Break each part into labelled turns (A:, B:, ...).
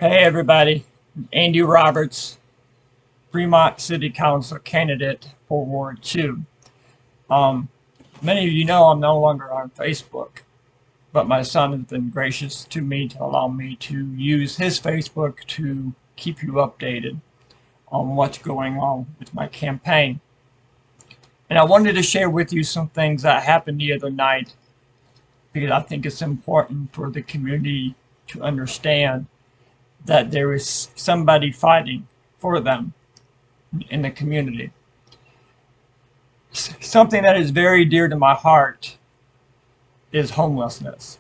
A: Hey everybody, Andy Roberts, Fremont City Council candidate for Ward 2. Um, Many of you know I'm no longer on Facebook, but my son has been gracious to me to allow me to use his Facebook to keep you updated on what's going on with my campaign. And I wanted to share with you some things that happened the other night because I think it's important for the community to understand that there is somebody fighting for them in the community. Something that is very dear to my heart is homelessness.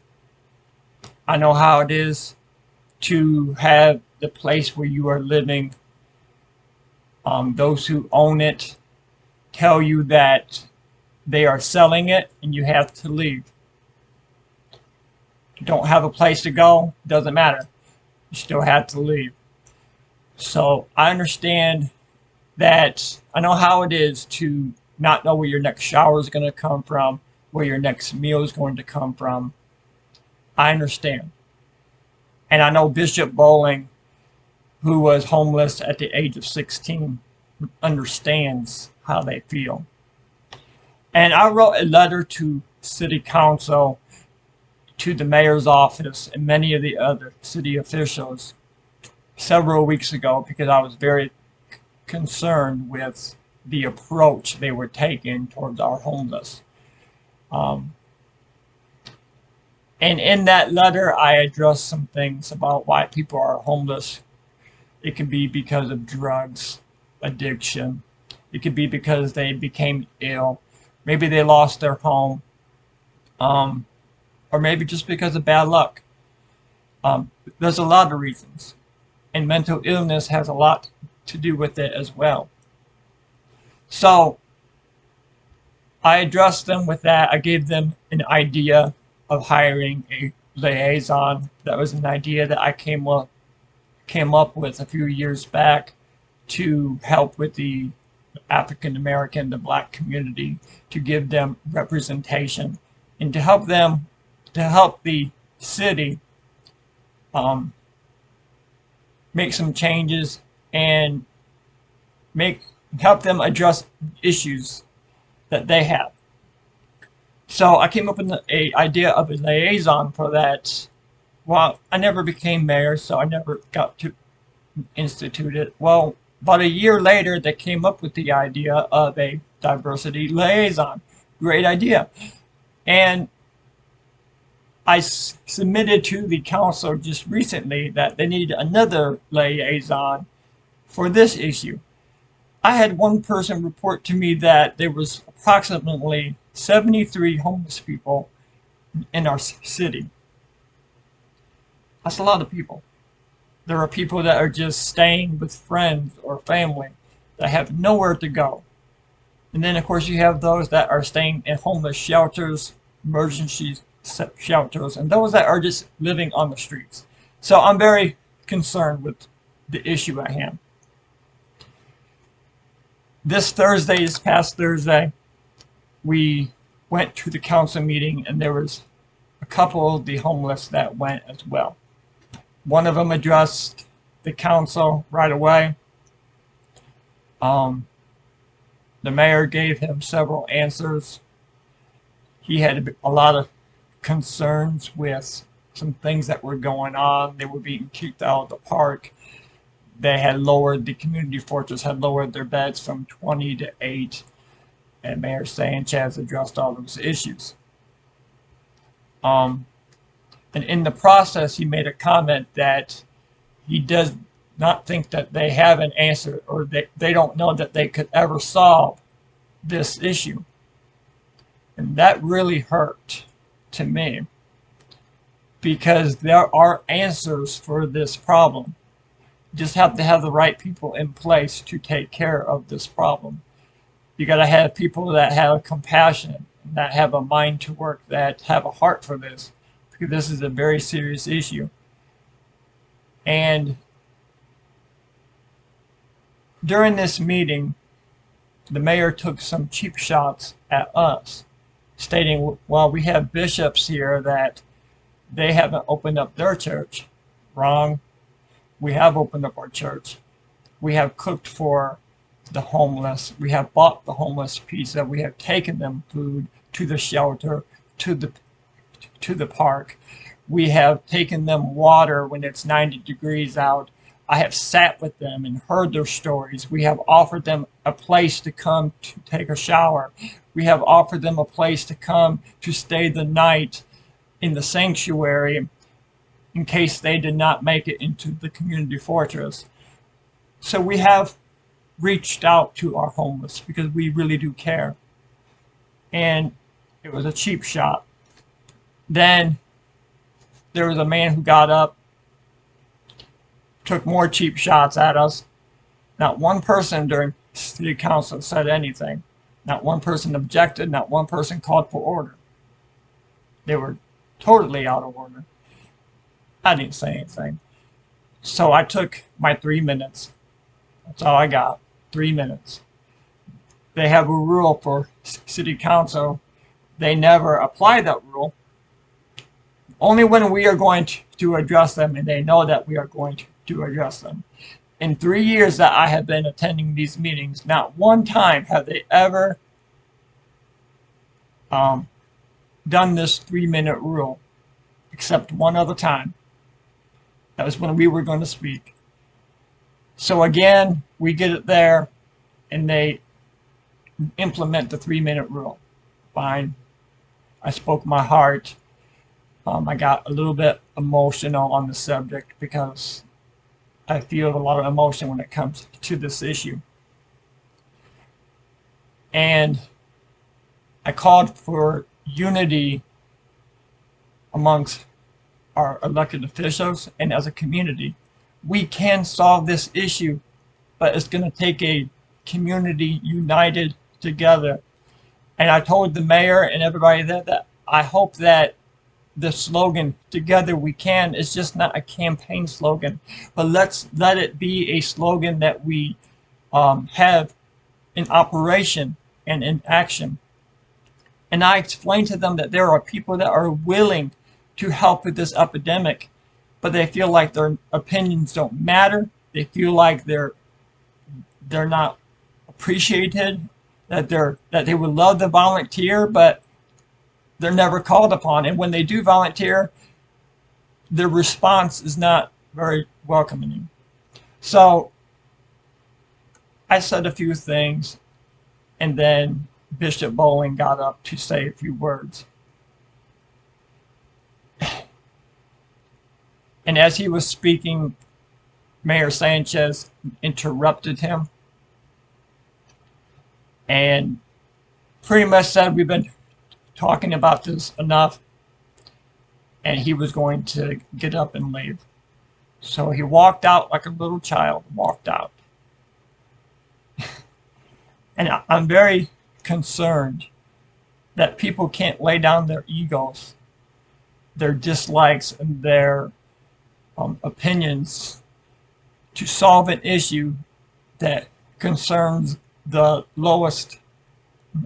A: I know how it is to have the place where you are living. Those who own it tell you that they are selling it and you have to leave. You don't have a place to go, doesn't matter. You still have to leave. So I understand that. I know how it is to not know where your next shower is going to come from, where your next meal is going to come from. I understand. And I know Bishop Bowling, who was homeless at the age of 16, understands how they feel. And I wrote a letter to City Council, to the mayor's office, and many of the other city officials several weeks ago because I was very concerned with the approach they were taking towards our homeless. And in that letter, I addressed some things about why people are homeless. It could be because of drugs, addiction. It could be because they became ill. Maybe they lost their home. Or maybe just because of bad luck. There's a lot of reasons. And mental illness has a lot to do with it as well. So I addressed them with that. I gave them an idea of hiring a liaison. That was an idea that I came up with a few years back to help with the African American, the black community, to give them representation and to help the city make some changes and help them address issues that they have. So I came up with an idea of a liaison for that. Well, I never became mayor, so I never got to institute it. Well, about a year later, they came up with the idea of a diversity liaison. Great idea. And I submitted to the council just recently that they needed another liaison for this issue. I had one person report to me that there was approximately 73 homeless people in our city. That's a lot of people. There are people that are just staying with friends or family that have nowhere to go. And then, of course, you have those that are staying in homeless shelters, emergency shelters, and those that are just living on the streets. So I'm very concerned with the issue at hand. This past Thursday, we went to the council meeting and there was a couple of the homeless that went as well. One of them addressed the council right away. The mayor gave him several answers. He had a lot of concerns with some things that were going on. They were being kicked out of the park. They had lowered, the community fortress had lowered their beds from 20 to 8. And Mayor Sanchez addressed all those issues. And in the process, he made a comment that he does not think that they have an answer, or they don't know that they could ever solve this issue. And that really hurt to me because there are answers for this problem. You just have to have the right people in place to take care of this problem. You got to have people that have compassion, that have a mind to work, that have a heart for this, because this is a very serious issue. And during this meeting, the mayor took some cheap shots at us, stating, well, we have bishops here that they haven't opened up their church. Wrong. We have opened up our church. We have cooked for the homeless. We have bought the homeless pizza. We have taken them food to the shelter, to the park. We have taken them water when it's 90 degrees out. I have sat with them and heard their stories. We have offered them a place to come to take a shower. We have offered them a place to come to stay the night in the sanctuary in case they did not make it into the community fortress. So we have reached out to our homeless because we really do care. And it was a cheap shot. Then there was a man who got up, took more cheap shots at us. Not one person during city council said anything. Not one person objected. Not one person called for order. They were totally out of order. I didn't say anything. So I took my 3 minutes. That's all I got. 3 minutes. They have a rule for city council. They never apply that rule. Only when we are going to address them, and they know that we are going to address them. In 3 years that I have been attending these meetings, not one time have they ever done this 3-minute rule, except one other time. That was when we were going to speak. So again, we get it there, and they implement the 3-minute rule. Fine. I spoke my heart. I got a little bit emotional on the subject because I feel a lot of emotion when it comes to this issue. And I called for unity amongst our elected officials and as a community. We can solve this issue, but it's going to take a community united together. And I told the mayor and everybody that I hope that the slogan "Together We Can" is just not a campaign slogan, but let's let it be a slogan that we have in operation and in action. And I explained to them that there are people that are willing to help with this epidemic, but they feel like their opinions don't matter. They feel like they're not appreciated, that they would love to volunteer, but they're never called upon. And when they do volunteer, their response is not very welcoming. So I said a few things, and then Bishop Bowling got up to say a few words. And as he was speaking, Mayor Sanchez interrupted him and pretty much said, "We've been talking about this enough," and he was going to get up and leave. So he walked out like a little child, walked out. And I'm very concerned that people can't lay down their egos, their dislikes, and their opinions to solve an issue that concerns the lowest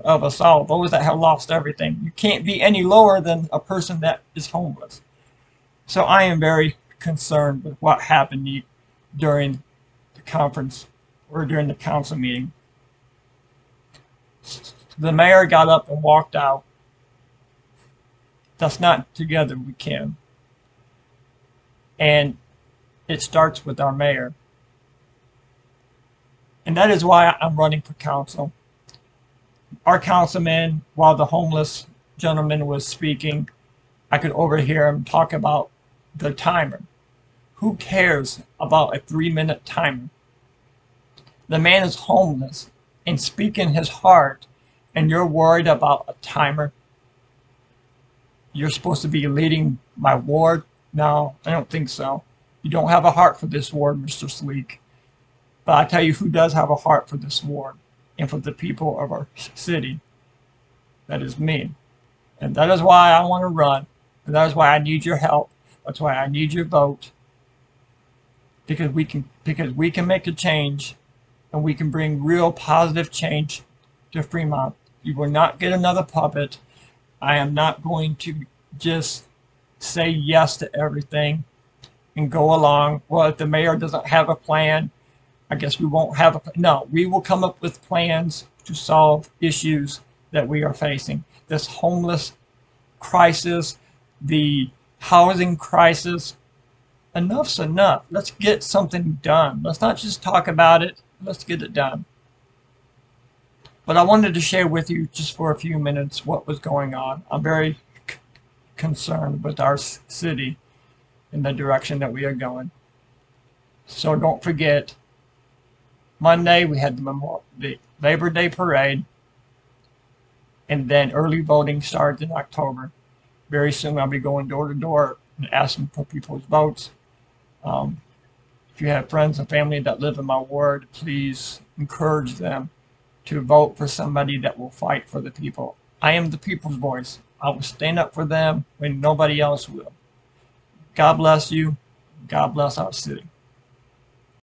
A: of us all, those that have lost everything. You can't be any lower than a person that is homeless. So I am very concerned with what happened during the conference or during the council meeting. The mayor got up and walked out. That's not "Together We Can." And it starts with our mayor. And that is why I'm running for council. Our councilman, while the homeless gentleman was speaking, I could overhear him talk about the timer. Who cares about a 3-minute timer? The man is homeless and speaking his heart, and you're worried about a timer? You're supposed to be leading my ward? No, I don't think so. You don't have a heart for this ward, Mr. Sleek. But I tell you who does have a heart for this ward and for the people of our city. That is me. And that is why I want to run. And that is why I need your help. That's why I need your vote. Because we can make a change, and we can bring real positive change to Fremont. You will not get another puppet. I am not going to just say yes to everything. and go along. Well, if the mayor doesn't have a plan, I guess we won't have a plan. No, we will come up with plans to solve issues that we are facing. This homeless crisis, the housing crisis, enough's enough. Let's get something done. Let's not just talk about it. Let's get it done. But I wanted to share with you just for a few minutes what was going on. I'm very concerned with our city and the direction that we are going. So don't forget, Monday we had the Labor Day parade, and then early voting starts in October. Very soon I'll be going door to door and asking for people's votes. If you have friends and family that live in my ward, please encourage them to vote for somebody that will fight for the people. I am the people's voice. I will stand up for them when nobody else will. God bless you. God bless our city.